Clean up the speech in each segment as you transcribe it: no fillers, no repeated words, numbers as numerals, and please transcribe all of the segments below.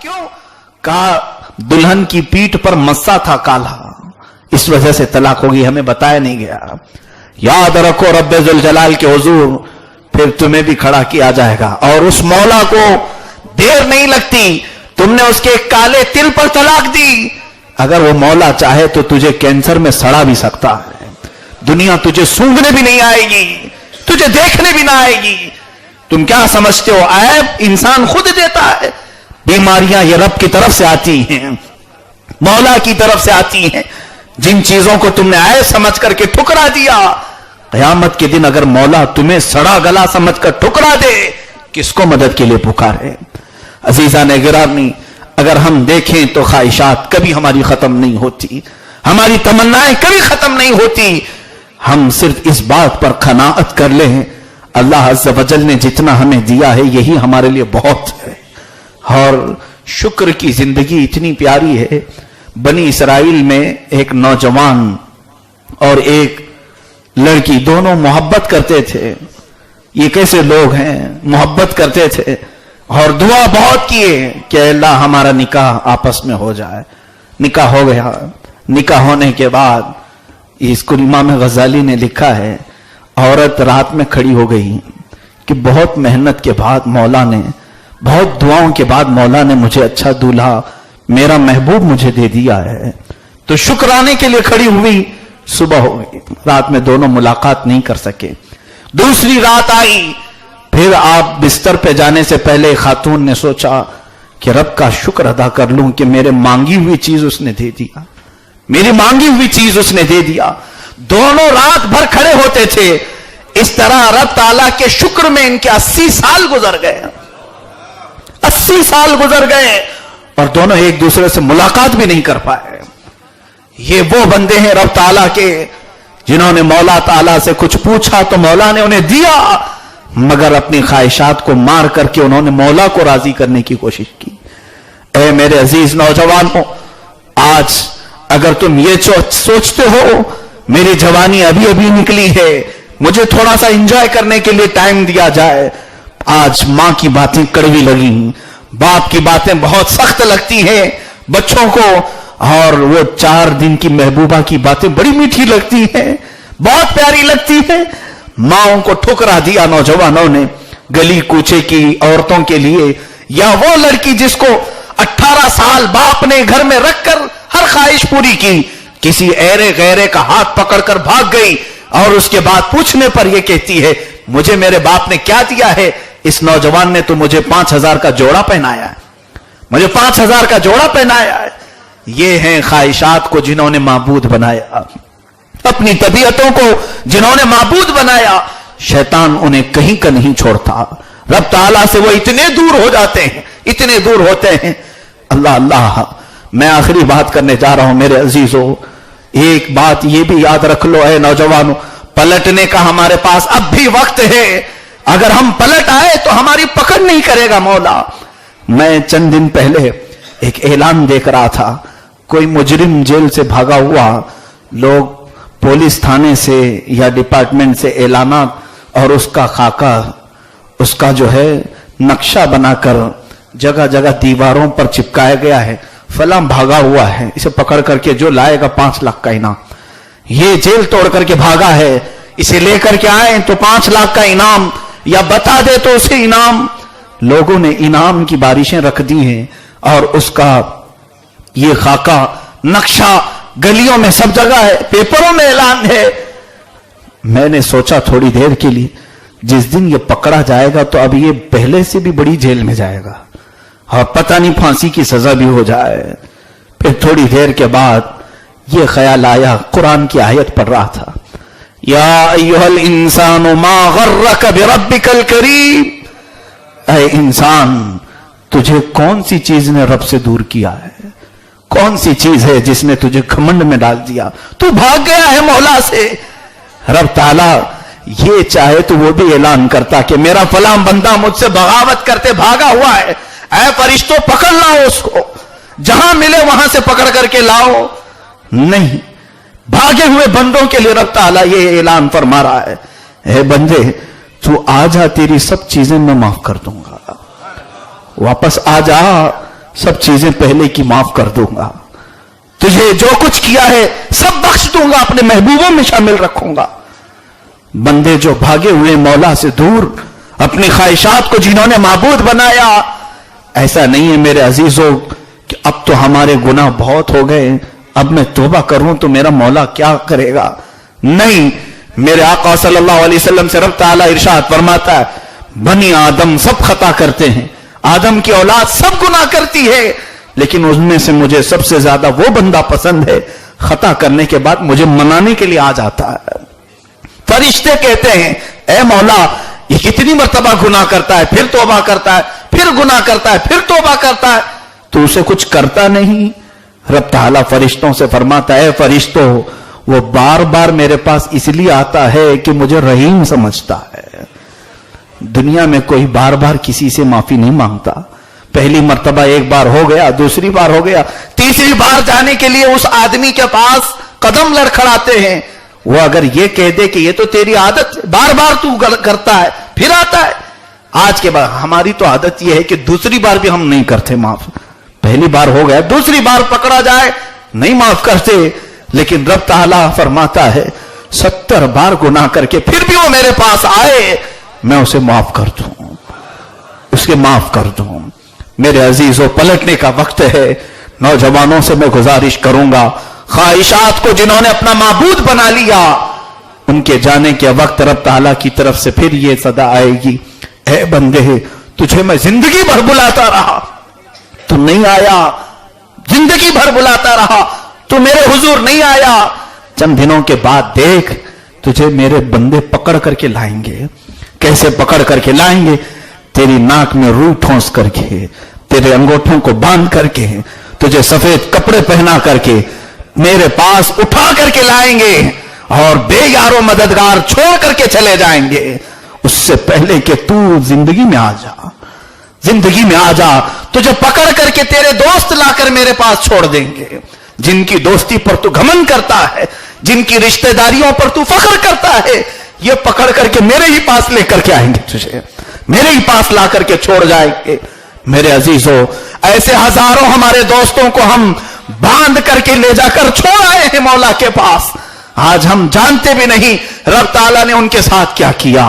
क्यों? कहा दुल्हन की पीठ पर मस्सा था काला, इस वजह से तलाक होगी, हमें बताया नहीं गया। याद रखो रब्बे जुल जलाल के हुजूर, फिर तुम्हें भी खड़ा किया जाएगा और उस मौला को देर नहीं लगती। तुमने उसके काले तिल पर तलाक दी, अगर वो मौला चाहे तो तुझे कैंसर में सड़ा भी सकता है। दुनिया तुझे सूंघने भी नहीं आएगी, तुझे देखने भी ना आएगी। तुम क्या समझते हो ऐब इंसान खुद देता है? बीमारियां ये रब की तरफ से आती हैं, मौला की तरफ से आती हैं। जिन चीजों को तुमने ऐब समझ करके ठुकरा दिया, क़यामत के दिन अगर मौला तुम्हें सड़ा गला समझकर ठुकरा दे, किसको मदद के लिए पुकारे? अजीजा ने गिरामी, अगर हम देखें तो ख्वाहिशात कभी हमारी खत्म नहीं होती, हमारी तमन्नाएं कभी खत्म नहीं होती। हम सिर्फ इस बात पर क़नाअत कर लें, अल्लाह अज़्ज़ व जल ने जितना हमें दिया है यही हमारे लिए बहुत है। और शुक्र की जिंदगी इतनी प्यारी है। बनी इसराइल में एक नौजवान और एक लड़की दोनों मोहब्बत करते थे। ये कैसे लोग हैं, मोहब्बत करते थे और दुआ बहुत किए कि अल्लाह हमारा निकाह आपस में हो जाए। निकाह हो गया। निकाह होने के बाद इसको इमाम गजाली ने लिखा है, औरत रात में खड़ी हो गई कि बहुत मेहनत के बाद मौला ने, बहुत दुआओं के बाद मौला ने मुझे अच्छा दूल्हा, मेरा महबूब मुझे दे दिया है। तो शुक्राने के लिए खड़ी हुई, सुबह हो गई, रात में दोनों मुलाकात नहीं कर सके। दूसरी रात आई, फिर आप बिस्तर पे जाने से पहले खातून ने सोचा कि रब का शुक्र अदा कर लूं कि मेरे मांगी हुई चीज उसने दे दिया, मेरी मांगी हुई चीज उसने दे दिया। दोनों रात भर खड़े होते थे। इस तरह रब ताला के शुक्र में इनके 80 साल गुजर गए, 80 साल गुजर गए और दोनों एक दूसरे से मुलाकात भी नहीं कर पाए। ये वो बंदे हैं रब ताला के जिन्होंने मौला ताला से कुछ पूछा तो मौला ने उन्हें दिया, मगर अपनी ख्वाहिशात को मार करके उन्होंने मौला को राजी करने की कोशिश की। ऐ मेरे अजीज नौजवानों, आज अगर तुम ये सोचते हो मेरी जवानी अभी अभी निकली है, मुझे थोड़ा सा एंजॉय करने के लिए टाइम दिया जाए, आज मां की बातें कड़वी लगी, बाप की बातें बहुत सख्त लगती हैं बच्चों को, और वो 4 दिन की महबूबा की बातें बड़ी मीठी लगती हैं, बहुत प्यारी लगती हैं। माओं को ठुकरा दिया नौजवानों ने गली कूचे की औरतों के लिए, या वो लड़की जिसको 18 साल बाप ने घर में रखकर हर ख्वाहिश पूरी की, किसी ऐरे गैरे का हाथ पकड़कर भाग गई और उसके बाद पूछने पर यह कहती है मुझे मेरे बाप ने क्या दिया है? इस नौजवान ने तो मुझे 5000 का जोड़ा पहनाया है, मुझे 5000 का जोड़ा पहनाया है। ये हैं ख्वाहिशात को जिन्होंने माबूद बनाया, अपनी तबीयतों को जिन्होंने माबूद बनाया, शैतान उन्हें कहीं का नहीं छोड़ता। रब ताला से वो इतने दूर हो जाते हैं, इतने दूर होते हैं। अल्लाह अल्लाह, मैं आखिरी बात करने जा रहा हूं मेरे अजीजों। एक बात ये भी याद रख लो है नौजवानों, पलटने का हमारे पास अब भी वक्त है। अगर हम पलट आए तो हमारी पकड़ नहीं करेगा मौला। मैं चंद दिन पहले एक ऐलान देख रहा था, कोई मुजरिम जेल से भागा हुआ, लोग पुलिस थाने से या डिपार्टमेंट से ऐलानात और उसका खाका, उसका जो है नक्शा बनाकर जगह जगह दीवारों पर चिपकाया गया है, फलां भागा हुआ है, इसे पकड़ करके जो लाएगा 5 लाख का इनाम। ये जेल तोड़ करके भागा है, इसे लेकर के आए तो 5 लाख का इनाम, या बता दे तो उसे इनाम। लोगों ने इनाम की बारिशें रख दी हैं और उसका ये खाका नक्शा गलियों में सब जगह है, पेपरों में ऐलान है। मैंने सोचा थोड़ी देर के लिए, जिस दिन ये पकड़ा जाएगा तो अब ये पहले से भी बड़ी जेल में जाएगा और पता नहीं फांसी की सजा भी हो जाए। फिर थोड़ी देर के बाद ये ख्याल आया, कुरान की आयत पढ़ रहा था, या अय्युहल इंसानु मा गर्रक बिरब्बिकल करीम, ऐ इंसान तुझे कौन सी चीज ने रब से दूर किया है? कौन सी चीज है जिसने तुझे घमंड में डाल दिया? तू भाग गया है मौला से। रब ताला ये चाहे तो वो भी ऐलान करता कि मेरा फलां बंदा मुझसे बगावत करते भागा हुआ है, ऐ फरिश्तों पकड़ लाओ उसको, जहां मिले वहां से पकड़ करके लाओ। नहीं, भागे हुए बंदों के लिए रब ताला ये ऐलान फरमा रहा है, ए बंदे तू आ जा, तेरी सब चीजें मैं माफ कर दूंगा, वापस आ जा, सब चीजें पहले की माफ कर दूंगा, तुझे जो कुछ किया है सब बख्श दूंगा, अपने महबूबों में शामिल रखूंगा। बंदे जो भागे हुए मौला से दूर, अपनी ख्वाहिशात को जिन्होंने माबूद बनाया, ऐसा नहीं है मेरे अजीजों कि अब तो हमारे गुनाह बहुत हो गए, अब मैं तौबा करूं तो मेरा मौला क्या करेगा। नहीं, मेरे आका सल्लल्लाहु अलैहि वसल्लम से रब ताला इरशाद फरमाता है, बनी आदम सब खता करते हैं, आदम की औलाद सब गुनाह करती है, लेकिन उनमें से मुझे सबसे ज्यादा वो बंदा पसंद है खता करने के बाद मुझे मनाने के लिए आ जाता है। फरिश्ते कहते हैं, ए मौला ये कितनी मर्तबा गुनाह करता है, फिर तौबा करता है, फिर गुनाह करता है, फिर तौबा करता है, तो उसे कुछ करता नहीं। रब ताला फरिश्तों से फरमाता है, फरिश्तों वो बार बार मेरे पास इसलिए आता है कि मुझे रहीम समझता है। दुनिया में कोई बार बार किसी से माफी नहीं मांगता। पहली मर्तबा एक बार हो गया, दूसरी बार हो गया, तीसरी बार जाने के लिए उस आदमी के पास कदम लड़खड़ाते हैं। वो अगर ये कह दे कि ये तो तेरी आदत, बार बार तू करता है फिर आता है, आज के बाद हमारी तो आदत ये है कि दूसरी बार भी हम नहीं करते माफ। पहली बार हो गया, दूसरी बार पकड़ा जाए नहीं माफ करते, लेकिन रब ताला फरमाता है 70 बार गुनाह करके फिर भी वो मेरे पास आए, मैं उसे माफ कर दूं, उसके माफ कर दूं। मेरे अजीजों, पलटने का वक्त है। नौजवानों से मैं गुजारिश करूंगा, ख्वाहिशात को जिन्होंने अपना माबूद बना लिया, उनके जाने के वक्त रब ताला की तरफ से फिर ये सदा आएगी, ए बंदे तुझे मैं जिंदगी भर बुलाता रहा, तू नहीं आया, जिंदगी भर बुलाता रहा, तू मेरे हुजूर नहीं आया, चंद दिनों के बाद देख तुझे मेरे बंदे पकड़ करके लाएंगे। कैसे पकड़ करके लाएंगे? तेरी नाक में रूह ठोंस करके, तेरे अंगूठों को बांध करके, तुझे सफेद कपड़े पहना करके मेरे पास उठा करके लाएंगे और बेयारो मददगार छोड़ करके चले जाएंगे। उससे पहले कि तू जिंदगी में आ जा, जिंदगी में आ जा, तुझे पकड़ करके तेरे दोस्त लाकर मेरे पास छोड़ देंगे, जिनकी दोस्ती पर तू घमंड करता है, जिनकी रिश्तेदारियों पर तू फख्र करता है, ये पकड़ करके मेरे ही पास लेकर के आएंगे, तुझे मेरे ही पास ला करके छोड़ जाएंगे। मेरे अजीजों, ऐसे हजारों हमारे दोस्तों को हम बांध करके ले जाकर छोड़ आए हैं मौला के पास। आज हम जानते भी नहीं रब ताला ने उनके साथ क्या किया,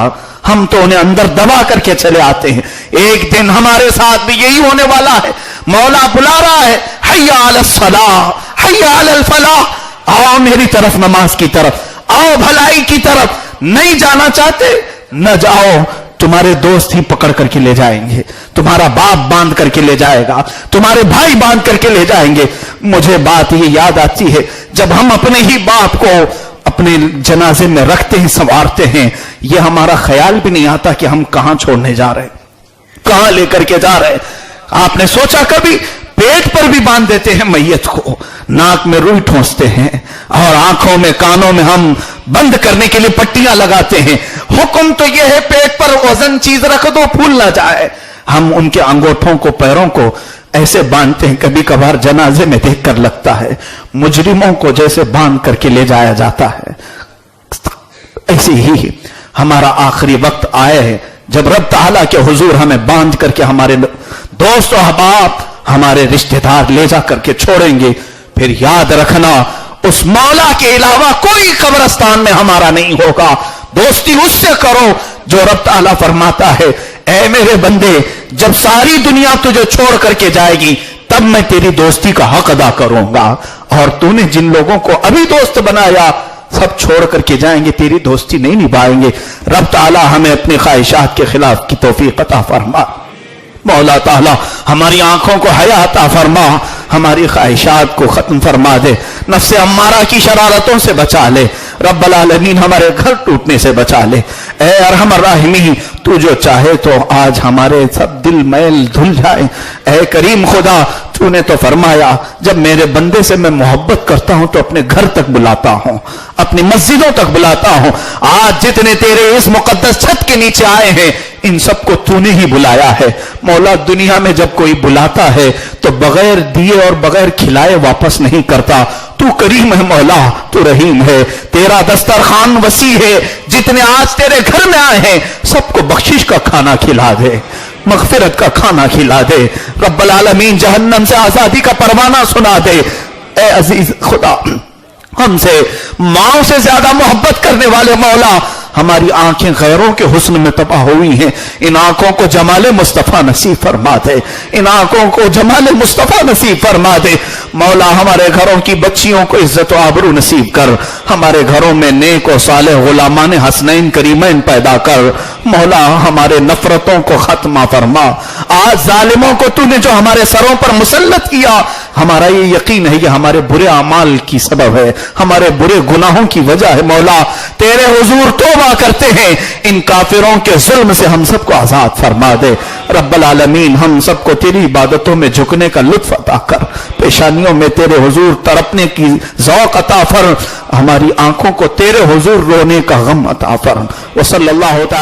हम तो उन्हें अंदर दबा करके चले आते हैं। एक दिन हमारे साथ भी यही होने वाला है। मौला बुला रहा है, हय्या अलस सलाह, हय्या अलल फलाह, आओ मेरी तरफ, नमाज की तरफ आओ, भलाई की तरफ। नहीं जाना चाहते न जाओ, तुम्हारे दोस्त ही पकड़ करके ले जाएंगे, तुम्हारा बाप बांध करके ले जाएगा, तुम्हारे भाई बांध करके ले जाएंगे। मुझे बात ये याद आती है, जब हम अपने ही बाप को अपने जनाजे में रखते हैं, संवारते हैं, ये हमारा ख्याल भी नहीं आता कि हम कहां छोड़ने जा रहे हैं, कहां लेकर के जा रहे हैं। आपने सोचा कभी? पेट पर भी बांध देते हैं मैयत को, नाक में रुई ठोंसते हैं और आंखों में कानों में हम बंद करने के लिए पट्टियां लगाते हैं। हुक्म तो यह है पेट पर वजन चीज रख दो, फूल ना जाए। हम उनके अंगूठों को, पैरों को ऐसे बांधते हैं, कभी कभार जनाजे में देखकर लगता है मुजरिमों को जैसे बांध करके ले जाया जाता है। ऐसे ही हमारा आखिरी वक्त आया है जब रब ताला के हुजूर हमें बांध करके हमारे दोस्त और अहबाब, हमारे रिश्तेदार ले जा करके छोड़ेंगे। फिर याद रखना, उस मौला के अलावा कोई कब्रिस्तान में हमारा नहीं होगा। दोस्ती उससे करो जो रब ताला फरमाता है, ऐ मेरे बंदे, जब सारी दुनिया तुझे छोड़ करके जाएगी तब मैं तेरी दोस्ती का हक अदा करूंगा। और तूने जिन लोगों को अभी दोस्त बनाया सब छोड़ करके जाएंगे, तेरी दोस्ती नहीं निभाएंगे। रब ताला हमें अपनी ख्वाहिशात के खिलाफ की तौफीक अता फरमा। मौला ताला हमारी आंखों को हया अता फरमा, हमारी ख्वाहिशात को खत्म फरमा दे, नफ्से अम्मारा की शरारतों से बचा ले, रब्बल आलमीन हमारे घर टूटने से बचा ले। ए अरहमर राहिमीन, तू जो चाहे तो आज हमारे सब दिल मैल धुल जाए। ए करीम खुदा, तूने तो फरमाया जब मेरे बंदे से मैं मोहब्बत करता हूं तो अपने घर तक बुलाता हूं, अपनी मस्जिदों तक बुलाता हूं। आज जितने तेरे इस मुकद्दस छत के नीचे आए हैं, इन सबको तूने ही बुलाया है। मौला, दुनिया में जब कोई बुलाता है तो बगैर दिए और बगैर खिलाए वापस नहीं करता। तू करीम है मौला, तू रहीम है, तेरा दस्तरखान वसी है। जितने आज तेरे घर में आए हैं सबको बख्शिश का खाना खिला दे। मगफिरत का खाना खिला दे। रब्बुल आलमीन जहन्नम से आजादी का परवाना सुना दे। ए अजीज खुदा, हमसे माओ से ज्यादा मोहब्बत करने वाले मौला, हमारी आंखें गैरों के हुस्न में तबाह हुई हैं, इन आंखों को जमाले मुस्तफा नसीब फरमा दे, इन आंखों को जमाले मुस्तफा नसीब फरमा दे। मौला हमारे घरों की बच्चियों को इज्जत व आबरू नसीब कर, हमारे घरों में नेक और सालेह गुलामान हसनैन करीमैन पैदा कर। मौला हमारे नफरतों को खत्मा फरमा। आज जालिमों को तूने जो हमारे सरों पर मुसल्लत किया, हमारा ये यकीन है ये हमारे बुरे अमाल की सबब है, हमारे बुरे गुनाहों की वजह है। मौला तेरे हुजूर तौबा करते हैं, इन काफिरों के जुल्म से हम सबको आजाद फरमा दे। रब्बुल आलमीन हम सबको तेरी इबादतों में झुकने का लुत्फ अता कर, पेशानियों में तेरे हुजूर तड़पने की ज़ौक़ अता फर, हमारी आंखों को तेरे हुजूर रोने का गम अता फर। वसल्लल्लाहु तआला